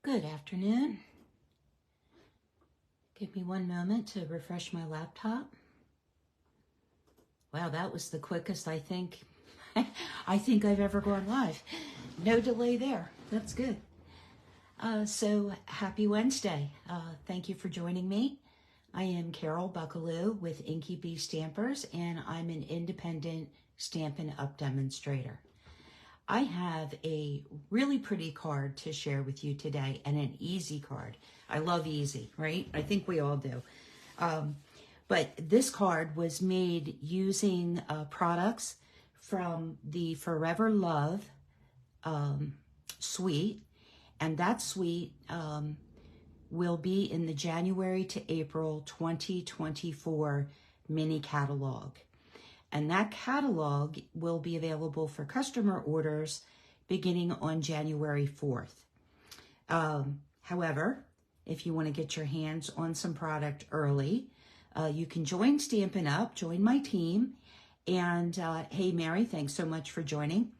Good afternoon. Give me one moment to refresh my laptop. Wow, that was the quickest I think I've ever gone live. No delay there. That's good. So happy Wednesday. Thank you for joining me. I am Carol Buckalew with Inky Stampers, and I'm an independent Stampin' Up demonstrator. I have a really pretty card to share with you today, and an easy card. I love easy, right? I think we all do. But this card was made using products from the Forever Love suite, and that suite will be in the January to April 2024 mini catalog. And that catalog will be available for customer orders beginning on January 4th. However, if you want to get your hands on some product early, you can join Stampin' Up, join my team. And hey, Mary, thanks so much for joining.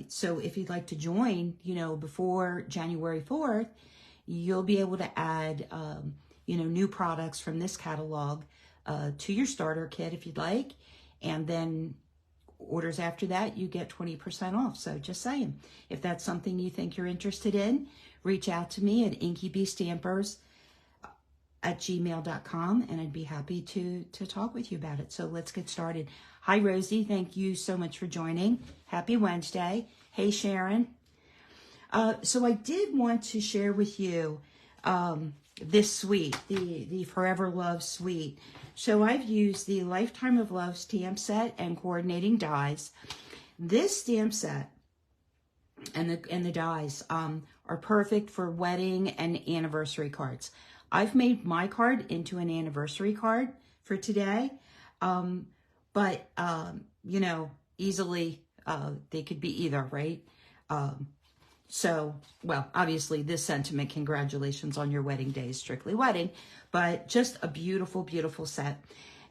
So if you'd like to join, before January 4th, you'll be able to add, new products from this catalog to your starter kit if you'd like. And then orders after that, you get 20% off. So just saying, if that's something you think you're interested in, reach out to me at inkybstampers@gmail.com, and I'd be happy to talk with you about it. So let's get started. Hi, Rosie. Thank you so much for joining. Happy Wednesday. Hey, Sharon. So I did want to share with you this suite, the Forever Love suite. So I've used the Lifetime of Love stamp set and coordinating dies. This stamp set and the dies are perfect for wedding and anniversary cards. I've made my card into an anniversary card for today, but easily they could be either, right? So, well, obviously this sentiment, congratulations on your wedding day, is strictly wedding, but just a beautiful, beautiful set.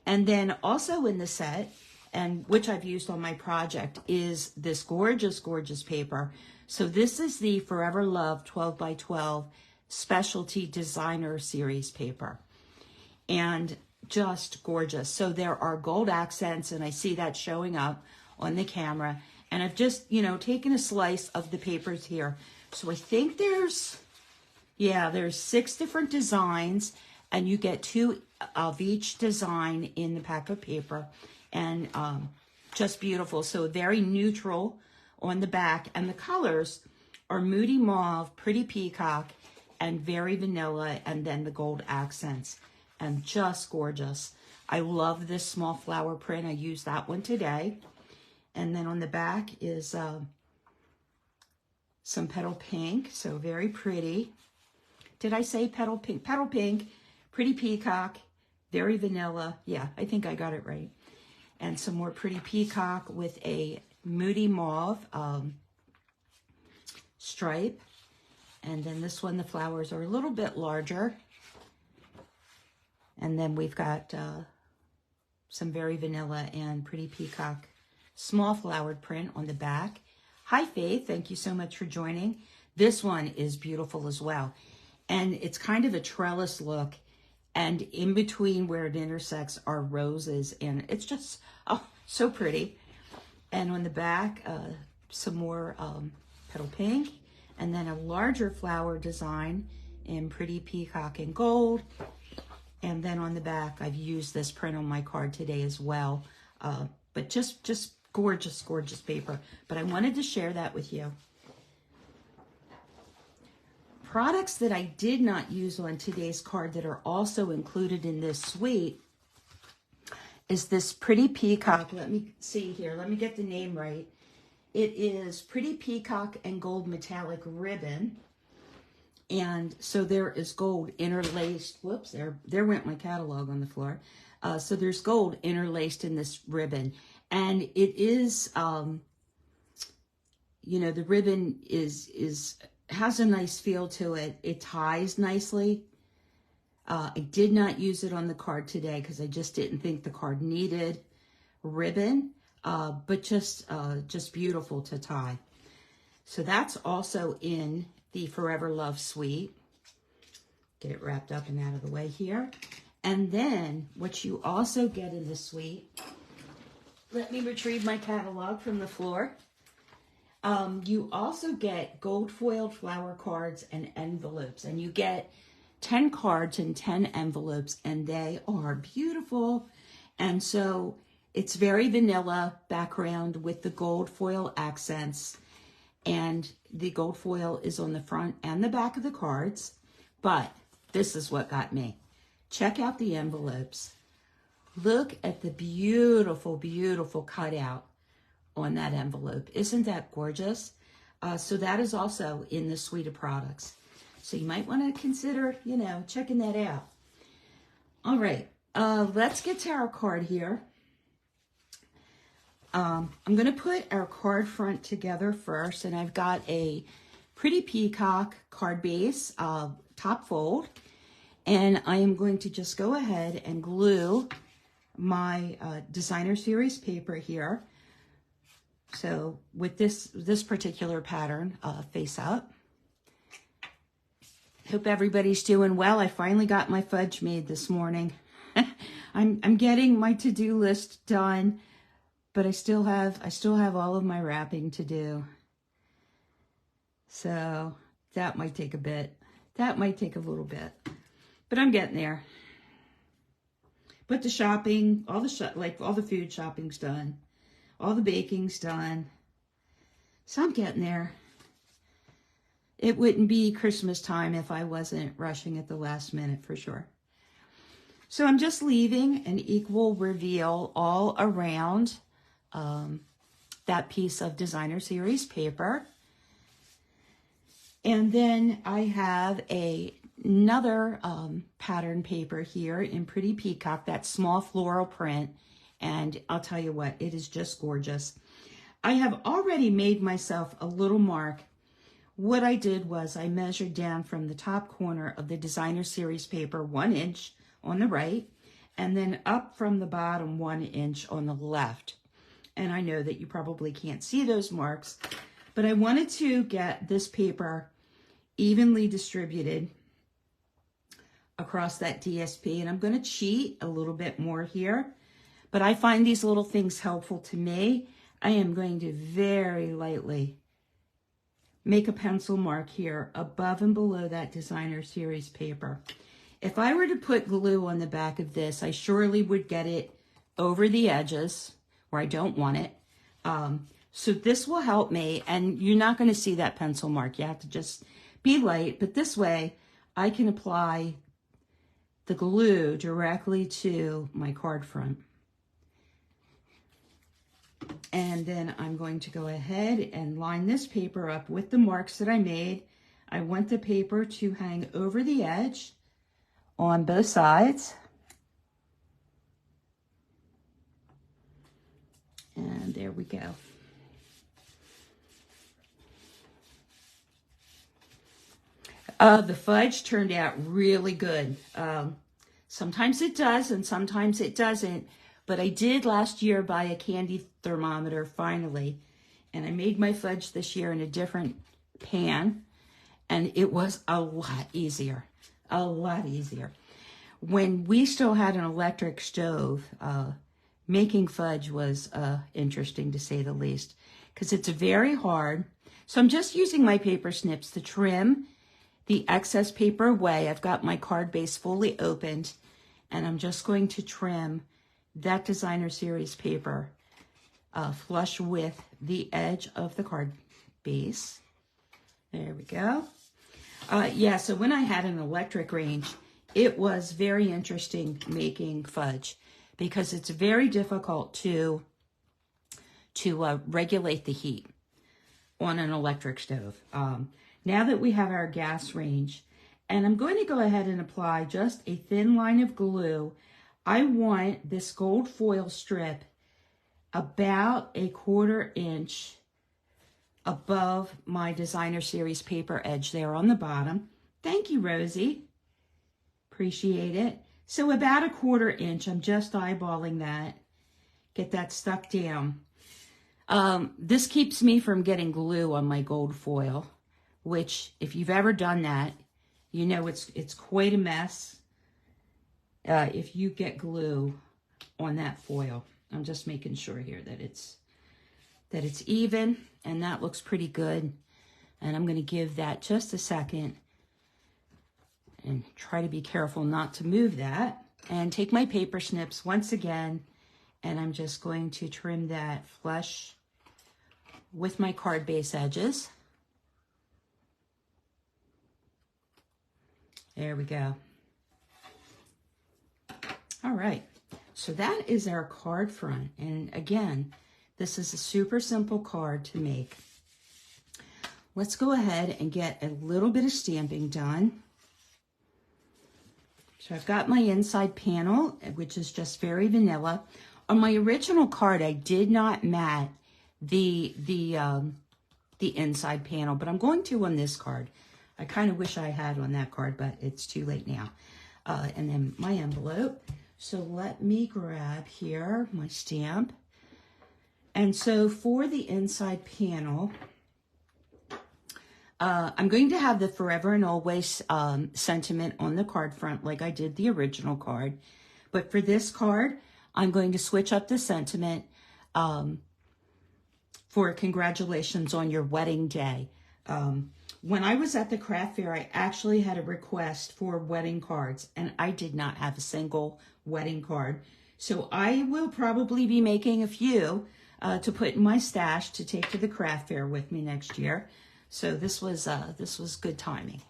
And then also in the set, and which I've used on my project, is this gorgeous, gorgeous paper. So this is the Forever Love 12 by 12 Specialty Designer Series paper. And just gorgeous. So there are gold accents, and I see that showing up on the camera. And I've just, taken a slice of the papers here. So I think there's 6 different designs, and you get 2 of each design in the pack of paper. And just beautiful. So very neutral on the back. And the colors are Moody Mauve, Pretty Peacock, and Very Vanilla, and then the gold accents. And just gorgeous. I love this small flower print. I used that one today. And then on the back is some petal pink, so very pretty. Did I say petal pink? Petal pink, Pretty Peacock, Very Vanilla. Yeah, I think I got it right. And some more Pretty Peacock with a Moody Mauve stripe. And then this one, the flowers are a little bit larger. And then we've got some Very Vanilla and Pretty Peacock small flowered print on the back. Hi, Faith. Thank you so much for joining. This one is beautiful as well. And it's kind of a trellis look. And in between where it intersects are roses. And it's just, so pretty. And on the back, some more petal pink. And then a larger flower design in Pretty Peacock and gold. And then on the back, I've used this print on my card today as well. But just gorgeous, gorgeous paper. But I wanted to share that with you. Products that I did not use on today's card that are also included in this suite is this Pretty Peacock. Let me see here. Let me get the name right. It is Pretty Peacock and Gold Metallic Ribbon. And so there is gold interlaced. Whoops, there went my catalog on the floor. So there's gold interlaced in this ribbon. And it is, the ribbon has a nice feel to it. It ties nicely. I did not use it on the card today because I just didn't think the card needed ribbon, but just beautiful to tie. So that's also in the Forever Love Suite. Get it wrapped up and out of the way here. And then what you also get in the suite, let me retrieve my catalog from the floor. You also get gold foiled flower cards and envelopes, and you get 10 cards and 10 envelopes, and they are beautiful. And so it's very vanilla background with the gold foil accents, and the gold foil is on the front and the back of the cards. But this is what got me. Check out the envelopes. Look at the beautiful, beautiful cutout on that envelope. Isn't that gorgeous? So that is also in the suite of products. So you might want to consider, you know, checking that out. All right, let's get to our card here. I'm going to put our card front together first, and I've got a Pretty Peacock card base, top fold, and I am going to just go ahead and glue my designer series paper here. So with this particular pattern, face up. Hope everybody's doing well. I finally got my fudge made this morning. I'm getting my to-do list done, but I still have all of my wrapping to do. So that might take a bit. That might take a little bit, but I'm getting there. But the shopping, all the food shopping's done. All the baking's done. So I'm getting there. It wouldn't be Christmas time if I wasn't rushing at the last minute for sure. So I'm just leaving an equal reveal all around that piece of designer series paper. And then I have another pattern paper here in Pretty Peacock, that small floral print. And I'll tell you what, it is just gorgeous. I have already made myself a little mark. What I did was I measured down from the top corner of the designer series paper 1 inch on the right, and then up from the bottom 1 inch on the left. And I know that you probably can't see those marks, but I wanted to get this paper evenly distributed across that DSP. And I'm going to cheat a little bit more here. But I find these little things helpful to me. I am going to very lightly make a pencil mark here above and below that designer series paper. If I were to put glue on the back of this, I surely would get it over the edges where I don't want it. So this will help me, and you're not going to see that pencil mark. You have to just be light, but this way I can apply the glue directly to my card front. And then I'm going to go ahead and line this paper up with the marks that I made. I want the paper to hang over the edge on both sides. And there we go. The fudge turned out really good. Sometimes it does and sometimes it doesn't. But I did last year buy a candy thermometer finally, and I made my fudge this year in a different pan, and it was a lot easier, a lot easier. When we still had an electric stove, making fudge was interesting to say the least, because it's very hard. So I'm just using my paper snips to trim the excess paper away. I've got my card base fully opened, and I'm just going to trim that designer series paper flush with the edge of the card base. There we go. Yeah, so when I had an electric range, it was very interesting making fudge because it's very difficult to regulate the heat on an electric stove. Now that we have our gas range, and I'm going to go ahead and apply just a thin line of glue. I want this gold foil strip about a 1/4 inch above my designer series paper edge there on the bottom. Thank you, Rosie. Appreciate it. So about a 1/4 inch, I'm just eyeballing that. Get that stuck down. This keeps me from getting glue on my gold foil which if you've ever done that, you know it's quite a mess if you get glue on that foil. I'm just making sure here that it's even, and that looks pretty good. And I'm going to give that just a second and try to be careful not to move that. And take my paper snips once again, and I'm just going to trim that flush with my card base edges. There we go. All right, so that is our card front. And again, this is a super simple card to make. Let's go ahead and get a little bit of stamping done. So I've got my inside panel, which is just very vanilla. On my original card, I did not mat the inside panel, but I'm going to on this card. I kind of wish I had on that card, but it's too late now. And then my envelope. So let me grab here my stamp. And so for the inside panel, I'm going to have the Forever and Always sentiment on the card front like I did the original card. But for this card, I'm going to switch up the sentiment for congratulations on your wedding day. When I was at the craft fair, I actually had a request for wedding cards, and I did not have a single wedding card. So I will probably be making a few to put in my stash to take to the craft fair with me next year. So this was good timing.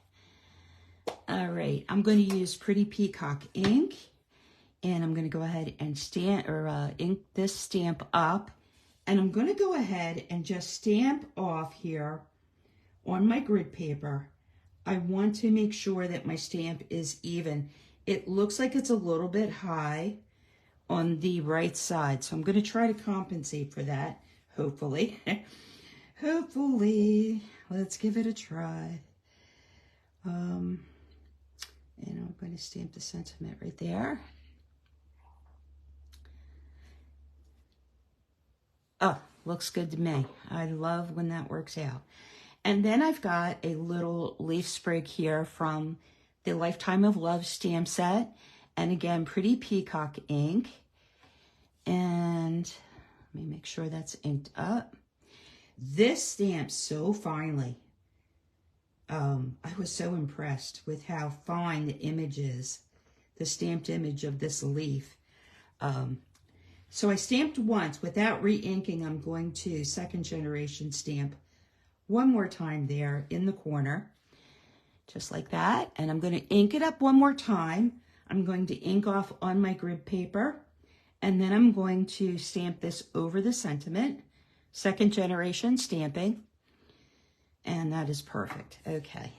All right, I'm going to use Pretty Peacock ink, and I'm going to go ahead and ink this stamp up, and I'm going to go ahead and just stamp off here on my grid paper. I want to make sure that my stamp is even. It looks like it's a little bit high on the right side, so I'm going to try to compensate for that, hopefully. Hopefully. Let's give it a try. And I'm going to stamp the sentiment right there. Oh, looks good to me. I love when that works out. And then I've got a little leaf sprig here from the Lifetime of Love stamp set. And again, Pretty Peacock ink. And let me make sure that's inked up. This stamps so finely. I was so impressed with how fine the image is, the stamped image of this leaf. So I stamped once without re-inking. I'm going to second generation stamp one more time there in the corner, just like that. And I'm going to ink it up one more time. I'm going to ink off on my grid paper, and then I'm going to stamp this over the sentiment. Second generation stamping, and that is perfect. Okay,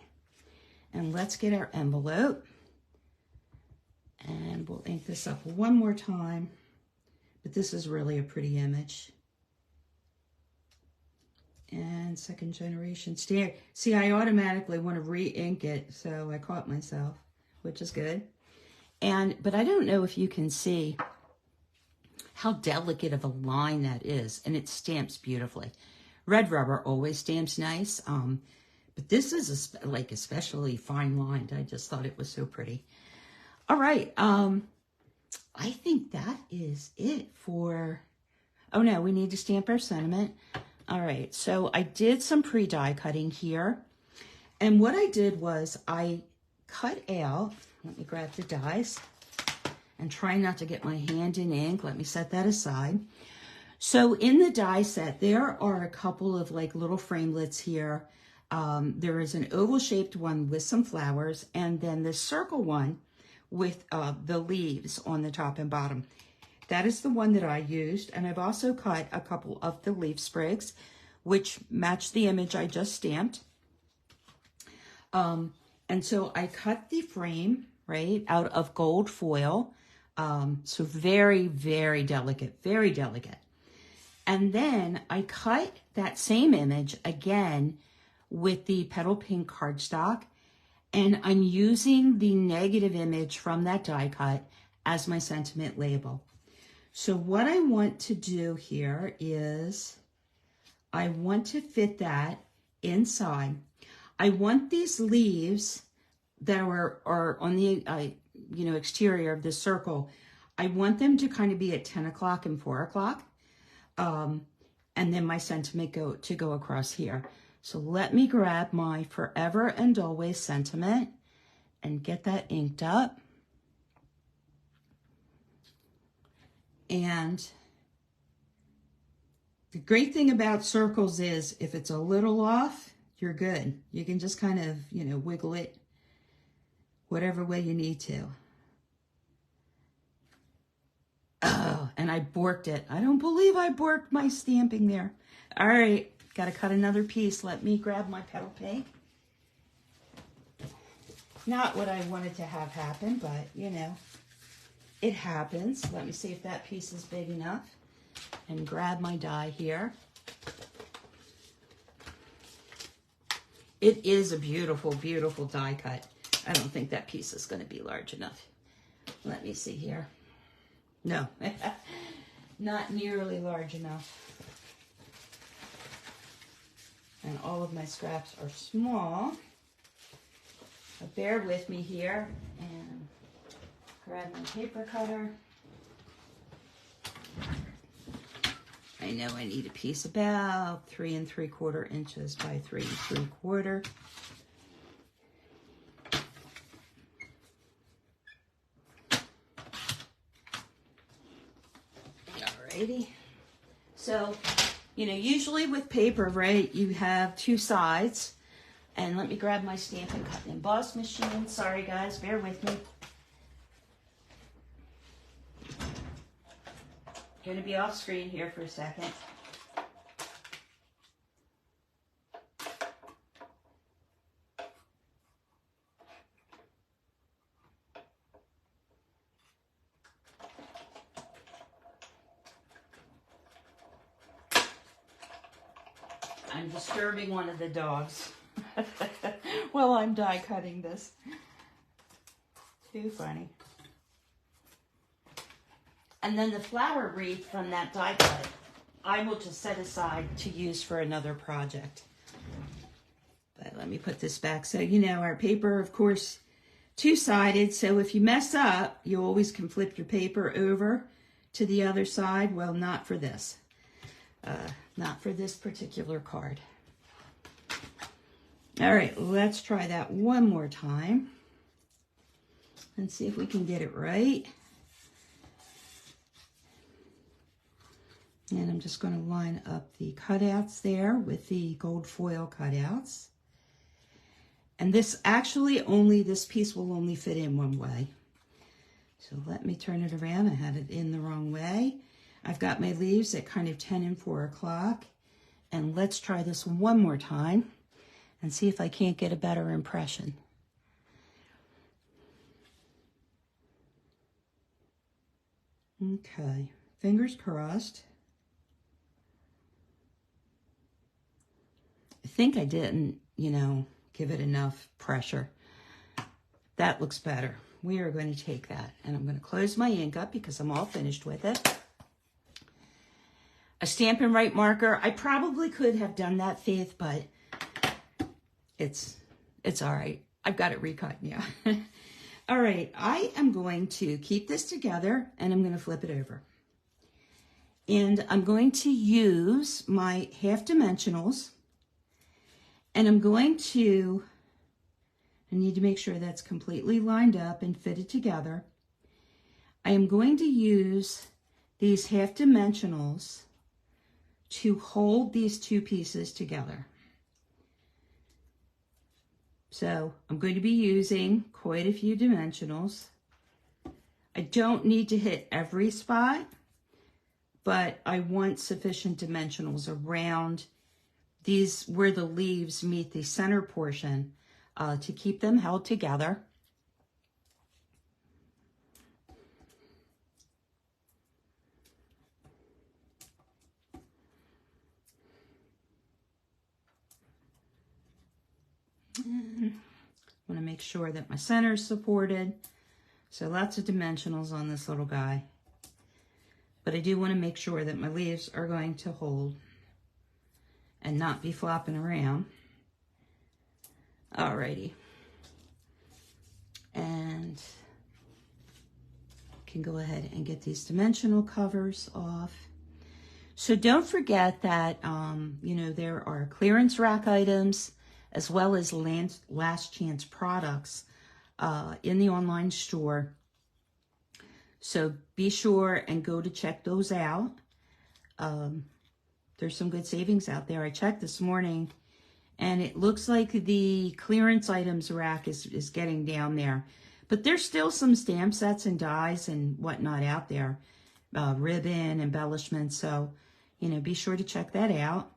and let's get our envelope, and we'll ink this up one more time, but this is really a pretty image. And second generation stamp. See, I automatically want to re-ink it, so I caught myself, which is good. But I don't know if you can see how delicate of a line that is, and it stamps beautifully. Red rubber always stamps nice, but this is like especially fine lined. I just thought it was so pretty. All right, I think that is it for, oh no, we need to stamp our sentiment. All right, so I did some pre-die cutting here, and what I did was I cut out, let me grab the dies, and try not to get my hand in ink. Let me set that aside. So in the die set, there are a couple of like little framelits here. There is an oval shaped one with some flowers, and then the circle one with the leaves on the top and bottom. That is the one that I used, and I've also cut a couple of the leaf sprigs, which match the image I just stamped. And so I cut the frame, right, out of gold foil. So very, very delicate, very delicate. And then I cut that same image again with the petal pink cardstock, and I'm using the negative image from that die cut as my sentiment label. So what I want to do here is I want to fit that inside. I want these leaves that are on the exterior of this circle. I want them to kind of be at 10 o'clock and 4 o'clock. And then my sentiment to go across here. So let me grab my Forever and Always sentiment and get that inked up. And the great thing about circles is if it's a little off, you're good. You can just kind of, wiggle it whatever way you need to. Oh, and I borked it. I don't believe I borked my stamping there. All right, got to cut another piece. Let me grab my petal pink. Not what I wanted to have happen, but, it happens. Let me see if that piece is big enough. And grab my die here. It is a beautiful, beautiful die cut. I don't think that piece is going to be large enough. Let me see here. No, not nearly large enough. And all of my scraps are small. So bear with me here and grab my paper cutter. I know I need a piece about 3 3/4 inches by 3 3/4. Alrighty. So, usually with paper, right, you have 2 sides. And let me grab my Stampin' Cut and Emboss machine. Sorry guys, bear with me. Going to be off screen here for a second. I'm disturbing one of the dogs while I'm die cutting this. Too funny. And then the flower wreath from that die cut, I will just set aside to use for another project. But let me put this back. So, our paper, of course, 2-sided. So if you mess up, you always can flip your paper over to the other side. Well, not for this. Not for this particular card. All right, let's try that one more time and see if we can get it right. And I'm just going to line up the cutouts there with the gold foil cutouts. And this piece will only fit in one way. So let me turn it around. I had it in the wrong way. I've got my leaves at kind of 10 and 4 o'clock. And let's try this one more time and see if I can't get a better impression. Okay, fingers crossed. I think I didn't, give it enough pressure. That looks better. We are going to take that and I'm going to close my ink up because I'm all finished with it. A Stampin' Right marker. I probably could have done that, Faith, but it's all right. I've got it recut now. All right, I am going to keep this together and I'm going to flip it over. And I'm going to use my half dimensionals. And I'm going to, I need to make sure that's completely lined up and fitted together. I am going to use these half dimensionals to hold these 2 pieces together. So I'm going to be using quite a few dimensionals. I don't need to hit every spot, but I want sufficient dimensionals around these where the leaves meet the center portion to keep them held together. I want to make sure that my center is supported. So lots of dimensionals on this little guy. But I do want to make sure that my leaves are going to hold and not be flopping around. Alrighty. And can go ahead and get these dimensional covers off. So don't forget that, you know, there are clearance rack items as well as last chance products in the online store. So be sure and go to check those out. There's some good savings out there. I checked this morning, and it looks like the clearance items rack is getting down there. But there's still some stamp sets and dies and whatnot out there. Ribbon, embellishments. So, you know, be sure to check that out.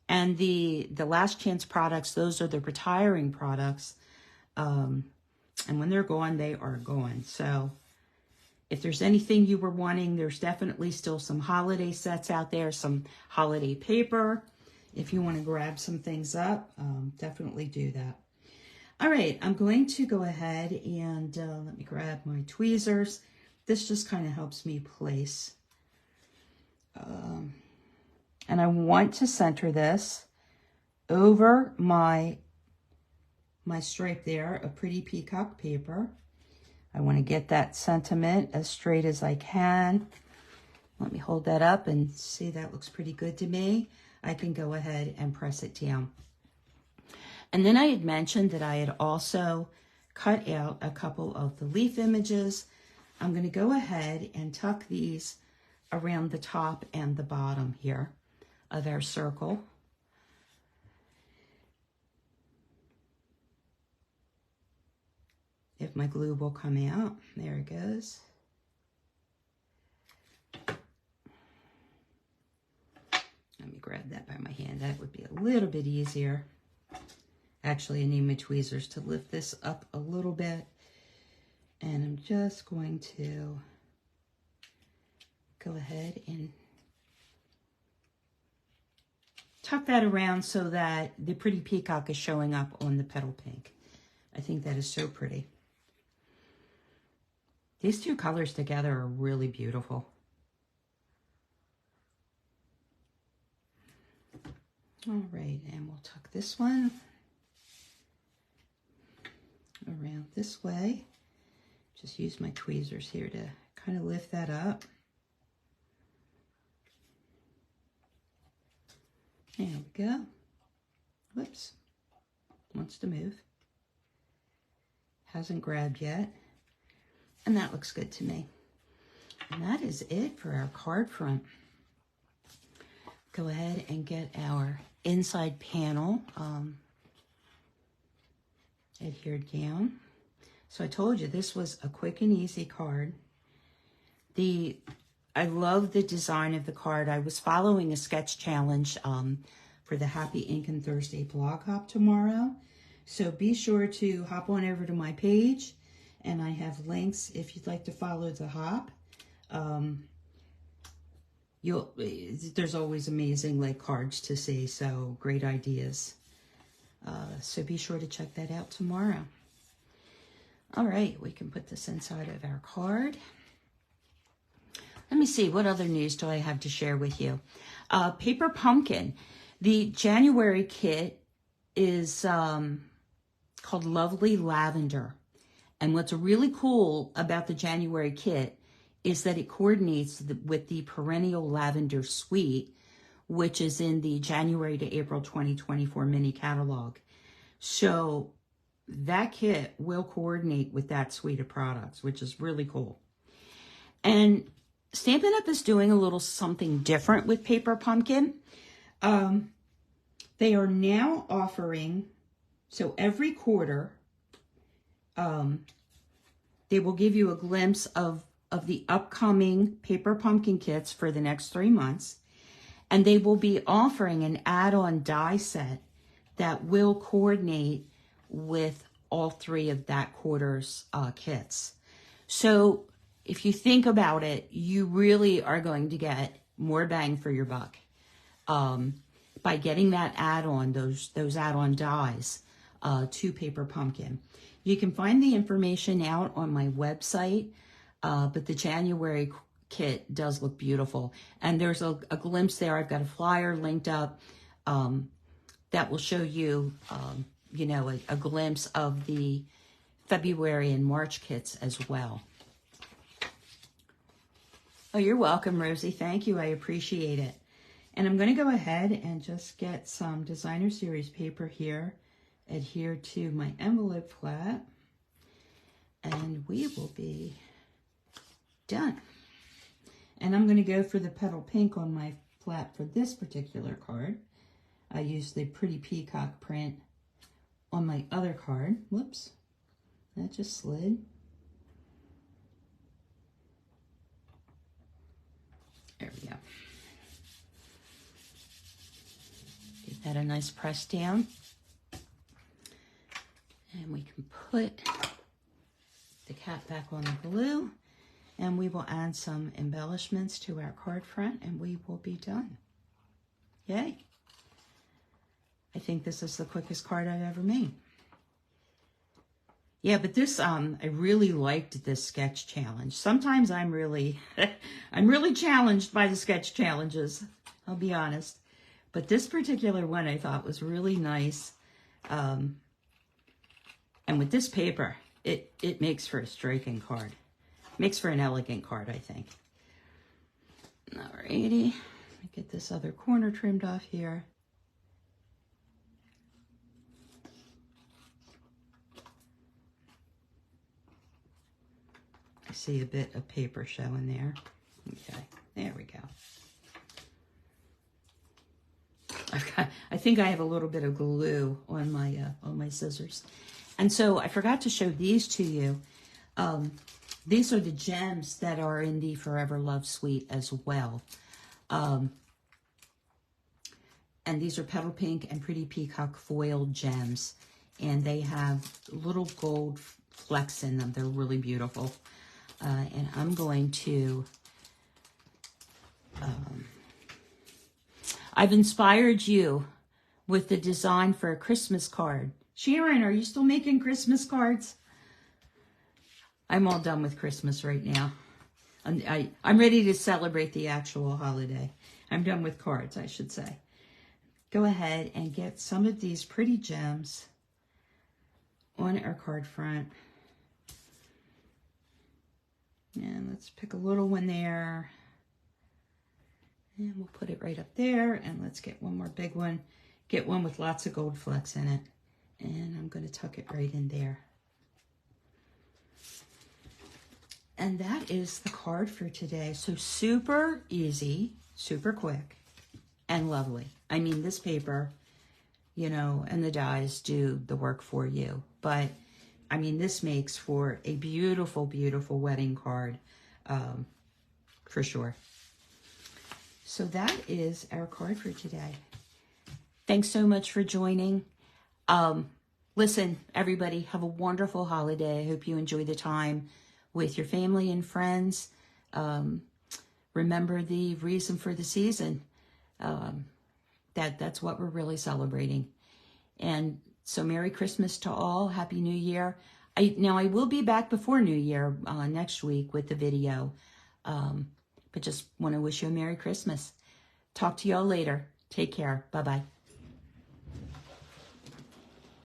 And the last chance products, those are the retiring products. And when they're gone, they are gone. So if there's anything you were wanting, there's definitely still some holiday sets out there, some holiday paper. If you want to grab some things up, definitely do that. All right, I'm going to go ahead and let me grab my tweezers. This just kind of helps me place. And I want to center this over my stripe there, a pretty peacock paper. I want to get that sentiment as straight as I can. Let me hold that up and see, that looks pretty good to me. I can go ahead and press it down. And then I had mentioned that I had also cut out a couple of the leaf images. I'm going to go ahead and tuck these around the top and the bottom here of our circle. If my glue will come out. There it goes. Let me grab that by my hand. That would be a little bit easier. Actually, I need my tweezers to lift this up a little bit. And I'm just going to go ahead and tuck that around so that the pretty peacock is showing up on the petal pink. I think that is so pretty. These two colors together are really beautiful. All right, and we'll tuck this one around this way. Just use my tweezers here to kind of lift that up. There we go. Whoops. Wants to move. Hasn't grabbed yet. And that looks good to me. And that is it for our card front. Go ahead and get our inside panel adhered down. So I told you this was a quick and easy card. I love the design of the card. I was following a sketch challenge for the Happy Ink and Thursday blog hop tomorrow. So be sure to hop on over to my page, and I have links if you'd like to follow the hop. There's always amazing like cards to see, so great ideas. So be sure to check that out tomorrow. All right, we can put this inside of our card. Let me see, what other news do I have to share with you? Paper Pumpkin. The January kit is called Lovely Lavender. And what's really cool about the January kit is that it coordinates with the Perennial Lavender Suite, which is in the January to April 2024 mini catalog. So that kit will coordinate with that suite of products, which is really cool. And Stampin' Up! Is doing a little something different with Paper Pumpkin. They are now offering, so every quarter, they will give you a glimpse of the upcoming Paper Pumpkin kits for the next 3 months. And they will be offering an add-on die set that will coordinate with all 3 of that quarter's kits. So if you think about it, you really are going to get more bang for your buck by getting that add-on, those add-on dies to Paper Pumpkin. You can find the information out on my website, but the January kit does look beautiful. And there's a glimpse there. I've got a flyer linked up that will show you you know, a glimpse of the February and March kits as well. Oh, you're welcome, Rosie. Thank you. I appreciate it. And I'm going to go ahead and just get some designer series paper here, adhere to my envelope flat, and we will be done. And I'm going to go for the petal pink on my flat for this particular card. I used the pretty peacock print on my other card. Whoops, that just slid. There we go. Give that a nice press down. And we can put the cap back on the glue, and we will add some embellishments to our card front, and we will be done. Yay. I think this is the quickest card I've ever made. Yeah, but this, I really liked this sketch challenge. Sometimes I'm really, I'm really challenged by the sketch challenges, I'll be honest. But this particular one I thought was really nice. And with this paper, it makes for a striking card. Makes for an elegant card, I think. Alrighty, get this other corner trimmed off here. I see a bit of paper showing there. Okay, there we go. I think I have a little bit of glue on my scissors. And so I forgot to show these to you. These are the gems that are in the Forever Love Suite as well. And these are petal pink and pretty peacock foil gems. And they have little gold flecks in them. They're really beautiful. And I'm going to... I've inspired you with the design for a Christmas card. Sharon, are you still making Christmas cards? I'm all done with Christmas right now. I'm ready to celebrate the actual holiday. I'm done with cards, I should say. Go ahead and get some of these pretty gems on our card front. And let's pick a little one there. And we'll put it right up there. And let's get one more big one. Get one with lots of gold flecks in it. And I'm going to tuck it right in there. And that is the card for today. So super easy, super quick, and lovely. I mean, this paper, you know, and the dies do the work for you. But, I mean, this makes for a beautiful, beautiful wedding card, for sure. So that is our card for today. Thanks so much for joining. Listen, everybody, have a wonderful holiday. I hope you enjoy the time with your family and friends. Remember the reason for the season. That's what we're really celebrating. And so Merry Christmas to all. Happy New Year. Now I will be back before New Year next week with the video. But just want to wish you a Merry Christmas. Talk to y'all later. Take care. Bye-bye.